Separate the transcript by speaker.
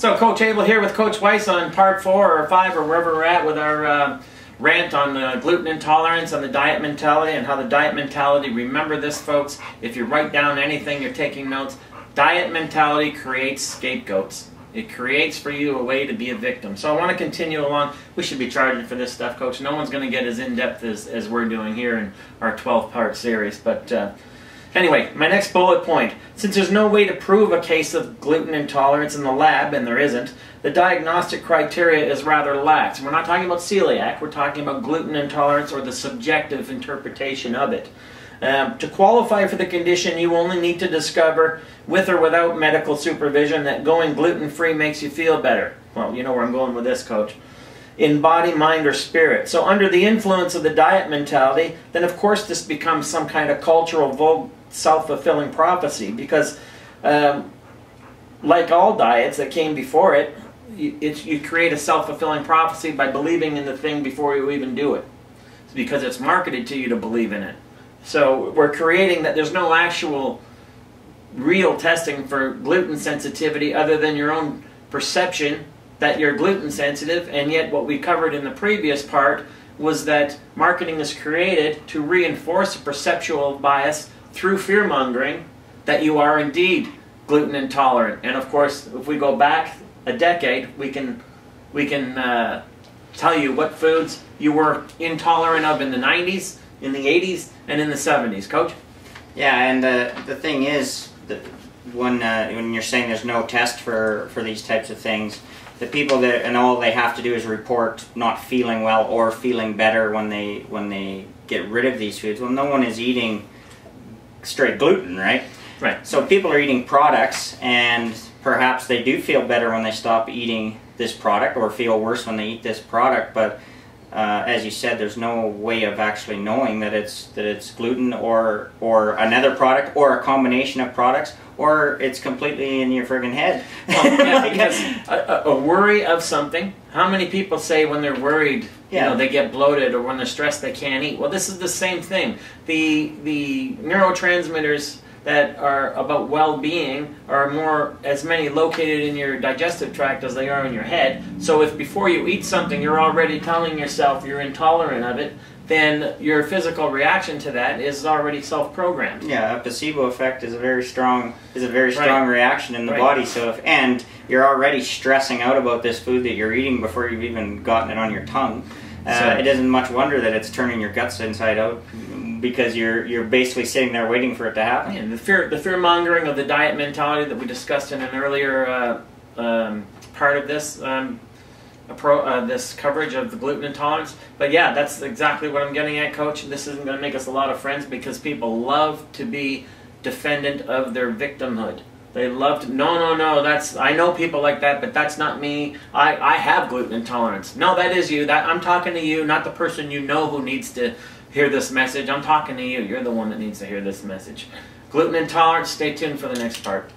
Speaker 1: So Coach Abel here with Coach Weiss on part 4 or 5 or wherever we're at with our rant on gluten intolerance, on the diet mentality, and how the diet mentality, remember this folks, if you write down anything, you're taking notes, diet mentality creates scapegoats. It creates for you a way to be a victim. So I want to continue along. We should be charging for this stuff, Coach. No one's going to get as in-depth as we're doing here in our 12-part series. But anyway, my next bullet point. Since there's no way to prove a case of gluten intolerance in the lab, and there isn't, the diagnostic criteria is rather lax. We're not talking about celiac. We're talking about gluten intolerance or the subjective interpretation of it. To qualify for the condition, you only need to discover, with or without medical supervision, that going gluten-free makes you feel better. Well, you know where I'm going with this, Coach. In body, mind, or spirit. So under the influence of the diet mentality, then of course this becomes some kind of cultural, self-fulfilling prophecy, because like all diets that came before it, you create a self-fulfilling prophecy by believing in the thing before you even do it. It's because it's marketed to you to believe in it. So we're creating that there's no actual real testing for gluten sensitivity other than your own perception that you're gluten sensitive, and yet what we covered in the previous part was that marketing is created to reinforce a perceptual bias through fear-mongering that you are indeed gluten intolerant. And of course, if we go back a decade, we can tell you what foods you were intolerant of in the 90s, in the 80s, and in the 70s. Coach?
Speaker 2: Yeah, and the thing is, that when you're saying there's no test for these types of things, the people that, and all they have to do is report not feeling well or feeling better when they get rid of these foods. Well, no one is eating straight gluten, right?
Speaker 1: Right.
Speaker 2: So people are eating products, and perhaps they do feel better when they stop eating this product, or feel worse when they eat this product, but as you said, there's no way of actually knowing that it's gluten or another product or a combination of products, or it's completely in your friggin' head.
Speaker 1: Well, yeah, because a worry of something. How many people say when they're worried, you know, they get bloated, or when they're stressed they can't eat? Well, this is the same thing. The neurotransmitters that are about well-being are as many located in your digestive tract as they are in your head. So if before you eat something you're already telling yourself you're intolerant of it, then your physical reaction to that is already self-programmed.
Speaker 2: Yeah, a placebo effect is a very strong reaction in the body. So and you're already stressing out about this food that you're eating before you've even gotten it on your tongue. It isn't much wonder that it's turning your guts inside out, because you're basically sitting there waiting for it to happen.
Speaker 1: Yeah, the fear-mongering of the diet mentality that we discussed in an earlier part of this this coverage of the gluten intolerance. But yeah, that's exactly what I'm getting at, Coach. This isn't going to make us a lot of friends, because people love to be defendant of their victimhood. They love to, no, I know people like that, but that's not me. I have gluten intolerance. No, that is you. I'm talking to you, not the person you know who needs to hear this message. I'm talking to you. You're the one that needs to hear this message. Gluten intolerance, stay tuned for the next part.